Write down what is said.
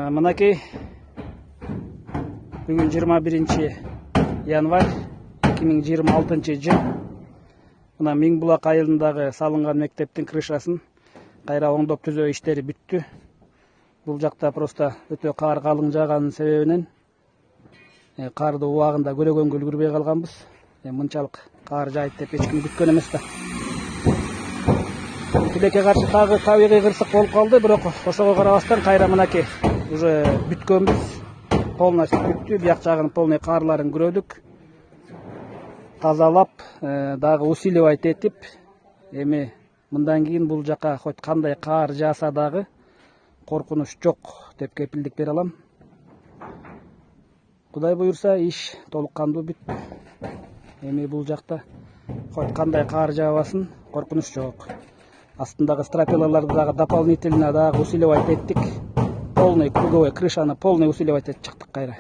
Мынакей бүгін 21 январь 2026 жыл. Мына Миңбулак айылындағы салынған мектептің крышасын кайра оңдоп түзөө иштери бүттү. Бул жакта просто өтө кар калың жааганын себебинен карды убагында көрөгөнгө үлгүрбөй калганбыз. Мынчалык кар жайт деп эч ким күткөн эмес да. Тилекке каршы тагы табигый кырсык болуп калды, бирок ошого карабастан кайра мынакей уже бүткөнбүз. Полностью бүттү. Бияк жагын полный карларын күрөдүк. Тазалап, дагы усиливать этип, эми мындан кийин бул жака хоть кандай кар жааса дагы коркунуч жок деп кепилдик бере алам. Кудай буюрса, иш толук кандуу бүттү. Эми бул жакта хоть кандай кар жаабасын, коркунуч жок. Астындагы стропилаларды дагы дополнительно дагы усиливать эттик. Полный круговой крышаны полный усиливать этип чыктык кайра.